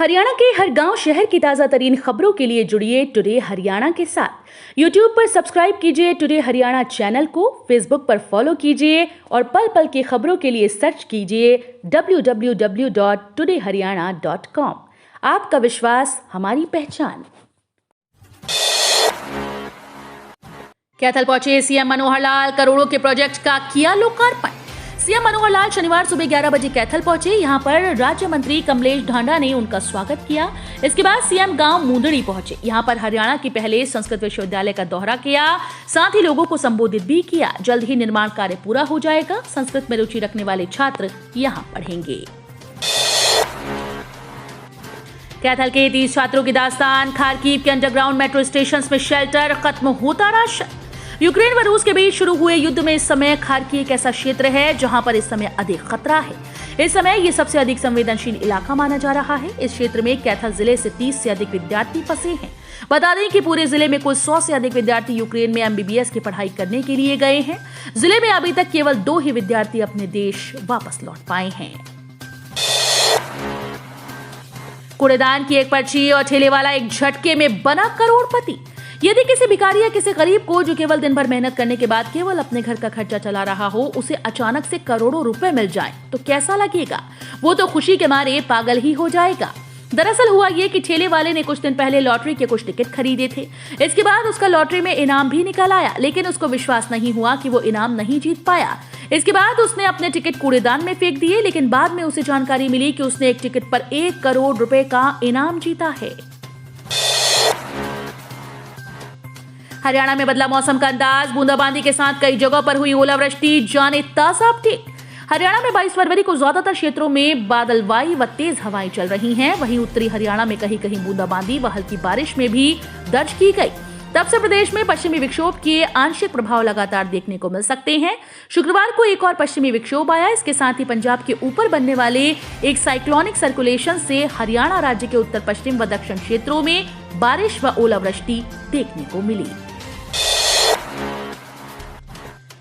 हरियाणा के हर गांव शहर की ताजा तरीन खबरों के लिए जुड़िए टुडे हरियाणा के साथ। यूट्यूब पर सब्सक्राइब कीजिए टुडे हरियाणा चैनल को, फेसबुक पर फॉलो कीजिए और पल पल की खबरों के लिए सर्च कीजिए www.todayharyana.com। आपका विश्वास हमारी पहचान। कैथल पहुंचे सीएम मनोहर लाल, करोड़ों के प्रोजेक्ट का किया लोकार्पण। सीएम मनोहर लाल शनिवार सुबह 11 बजे कैथल पहुंचे। यहां पर राज्य मंत्री कमलेश ढांडा ने उनका स्वागत किया। इसके बाद सीएम गांव मुंदड़ी पहुंचे। यहां पर हरियाणा के पहले संस्कृत विश्वविद्यालय का दौरा किया, साथ ही लोगों को संबोधित भी किया। जल्द ही निर्माण कार्य पूरा हो जाएगा। संस्कृत में रुचि रखने वाले छात्र यहां पढ़ेंगे। कैथल के 30 छात्रों की दास्तान। खारकीव के अंडरग्राउंड मेट्रो स्टेशन में शेल्टर, खत्म होता राशन। यूक्रेन व रूस के बीच शुरू हुए युद्ध में इस समय खारकीव एक ऐसा क्षेत्र है जहां पर इस समय अधिक खतरा है। इस समय ये सबसे अधिक संवेदनशील इलाका माना जा रहा है। इस क्षेत्र में कैथल जिले से 30 से अधिक विद्यार्थी फंसे हैं। बता दें कि पूरे जिले में कुल 100 से अधिक विद्यार्थी यूक्रेन में MBBS की पढ़ाई करने के लिए गए हैं। जिले में अभी तक केवल 2 ही विद्यार्थी अपने देश वापस लौट पाए हैं। कूड़ेदान की एक पर्ची और ठेले वाला एक झटके में बना करोड़पति। यदि किसी भिखारी या किसी गरीब को जो केवल दिन भर मेहनत करने के बाद केवल अपने घर का खर्चा चला रहा हो, उसे अचानक से करोड़ों रुपए मिल जाएं, तो कैसा लगेगा? वो तो खुशी के मारे पागल ही हो जाएगा। दरअसल हुआ ये कि ठेले वाले ने कुछ दिन पहले लॉटरी के कुछ टिकट खरीदे थे। इसके बाद उसका लॉटरी में इनाम भी निकल आया, लेकिन उसको विश्वास नहीं हुआ कि वो इनाम नहीं जीत पाया। इसके बाद उसने अपने टिकट कूड़ेदान में फेंक दिए, लेकिन बाद में उसे जानकारी मिली कि उसने एक टिकट पर 1 करोड़ रुपए का इनाम जीता है। हरियाणा में बदला मौसम का अंदाज। बूंदाबांदी के साथ कई जगहों पर हुई ओलावृष्टि, जाने ताजा अपडेट। हरियाणा में 22 फरवरी को ज्यादातर क्षेत्रों में बादलवाई व तेज हवाएं चल रही हैं। वहीं उत्तरी हरियाणा में कहीं कहीं बूंदाबांदी व हल्की बारिश में भी दर्ज की गई। तब से प्रदेश में पश्चिमी विक्षोभ के आंशिक प्रभाव लगातार देखने को मिल सकते हैं। शुक्रवार को एक और पश्चिमी विक्षोभ आया। इसके साथ ही पंजाब के ऊपर बनने वाले एक साइक्लोनिक सर्कुलेशन से हरियाणा राज्य के उत्तर पश्चिम व दक्षिण क्षेत्रों में बारिश व ओलावृष्टि देखने को मिली।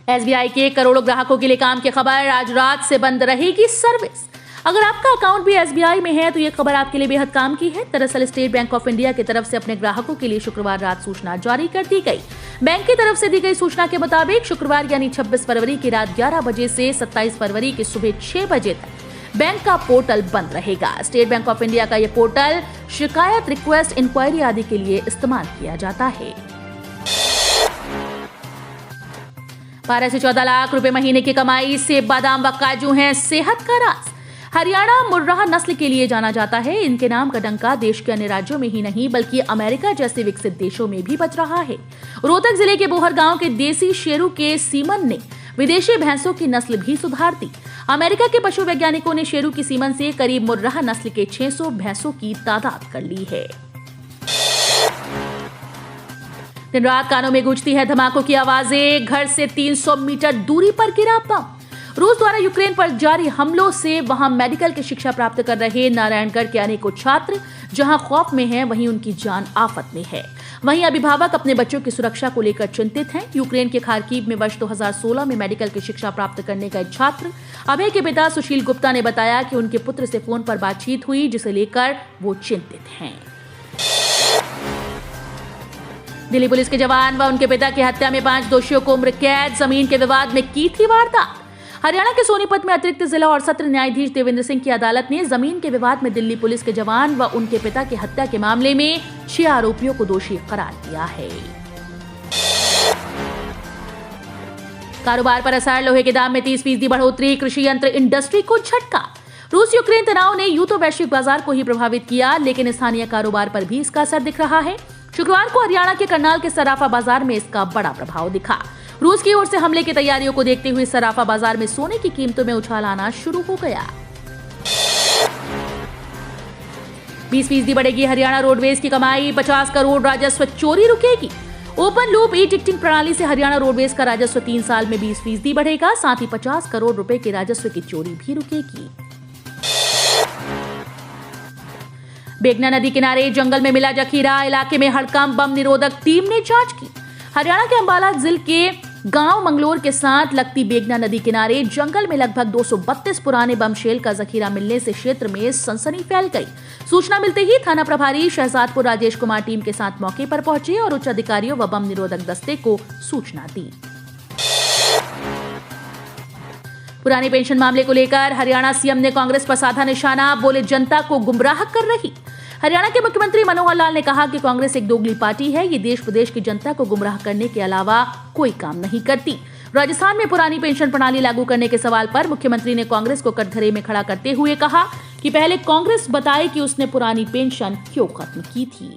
SBI के करोड़ों ग्राहकों के लिए काम की खबर। आज रात से बंद रहेगी सर्विस। अगर आपका अकाउंट भी SBI में है तो ये खबर आपके लिए बेहद काम की है। दरअसल स्टेट बैंक ऑफ इंडिया की तरफ से अपने ग्राहकों के लिए शुक्रवार रात सूचना जारी कर दी गई। बैंक की तरफ से दी गई सूचना के मुताबिक शुक्रवार यानी 26 फरवरी की रात 11 बजे से 27 फरवरी की सुबह 6 बजे तक बैंक का पोर्टल बंद रहेगा। स्टेट बैंक ऑफ इंडिया का यह पोर्टल शिकायत, रिक्वेस्ट, इंक्वायरी आदि के लिए इस्तेमाल किया जाता है। 12 से 14 लाख रुपए महीने की कमाई। सेब, बादाम व काजू हैं सेहत का राज। हरियाणा मुर्राह नस्ल के लिए जाना जाता है। इनके नाम का डंका देश के अन्य राज्यों में ही नहीं बल्कि अमेरिका जैसे विकसित देशों में भी बज रहा है। रोहतक जिले के बोहर गांव के देसी शेरू के सीमन ने विदेशी भैंसों की नस्ल भी सुधार दी। अमेरिका के पशु वैज्ञानिकों ने शेरू की सीमन से करीब मुर्राह नस्ल के 600 भैंसों की तादाद कर ली है। दिन रात कानों में गूंजती है धमाकों की आवाजें। घर से 300 मीटर दूरी पर गिरा बम। रूस द्वारा यूक्रेन पर जारी हमलों से वहां मेडिकल की शिक्षा प्राप्त कर रहे नारायणगढ़ के अनेकों छात्र जहां खौफ में हैं, वहीं उनकी जान आफत में है। वहीं अभिभावक अपने बच्चों की सुरक्षा को लेकर चिंतित हैं। यूक्रेन के खारकीव में वर्ष 2016 में मेडिकल की शिक्षा प्राप्त करने गए छात्र अभय के पिता सुशील गुप्ता ने बताया कि उनके पुत्र से फोन पर बातचीत हुई, जिसे लेकर वो चिंतित हैं। दिल्ली पुलिस के जवान व उनके पिता की हत्या में 5 दोषियों को उम्र कैद। जमीन के विवाद में की थी वारदात। हरियाणा के सोनीपत में अतिरिक्त जिला और सत्र न्यायाधीश देवेंद्र सिंह की अदालत ने जमीन के विवाद में दिल्ली पुलिस के जवान व उनके पिता की हत्या के मामले में 6 आरोपियों को दोषी करार दिया है। कारोबार पर असर। लोहे के दाम में 30% बढ़ोतरी। कृषि यंत्र इंडस्ट्री को झटका। रूस यूक्रेन तनाव ने यूं तो वैश्विक बाजार को ही प्रभावित किया, लेकिन स्थानीय कारोबार पर भी इसका असर दिख रहा है। शुक्रवार को हरियाणा के करनाल के सराफा बाजार में इसका बड़ा प्रभाव दिखा। रूस की ओर से हमले की तैयारियों को देखते हुए सराफा बाजार में सोने की कीमतों में उछाल आना शुरू हो गया। 20% बढ़ेगी हरियाणा रोडवेज की कमाई। 50 करोड़ राजस्व चोरी रुकेगी। ओपन लूप ई टिकटिंग प्रणाली से हरियाणा रोडवेज का राजस्व 3 साल में 20% बढ़ेगा। साथ ही 50 करोड़ रुपए के राजस्व की चोरी भी रुकेगी। बेगना नदी किनारे जंगल में मिला जखीरा। इलाके में हड़कंप। बम निरोधक टीम ने जांच की। हरियाणा के अंबाला जिले के गांव मंगलोर के साथ लगती बेगना नदी किनारे जंगल में लगभग 232 पुराने बम शेल का जखीरा मिलने से क्षेत्र में सनसनी फैल गई। सूचना मिलते ही थाना प्रभारी शहजादपुर राजेश कुमार टीम के साथ मौके पर पहुंचे और उच्च अधिकारियों व बम निरोधक दस्ते को सूचना दी। पुरानी पेंशन मामले को लेकर हरियाणा सीएम ने कांग्रेस पर साधा निशाना, बोले जनता को गुमराह कर रही। हरियाणा के मुख्यमंत्री मनोहर लाल ने कहा कि कांग्रेस एक दोगली पार्टी है, ये देश प्रदेश की जनता को गुमराह करने के अलावा कोई काम नहीं करती। राजस्थान में पुरानी पेंशन प्रणाली लागू करने के सवाल पर मुख्यमंत्री ने कांग्रेस को कटघरे में खड़ा करते हुए कहा कि पहले कांग्रेस बताए कि उसने पुरानी पेंशन क्यों खत्म की थी।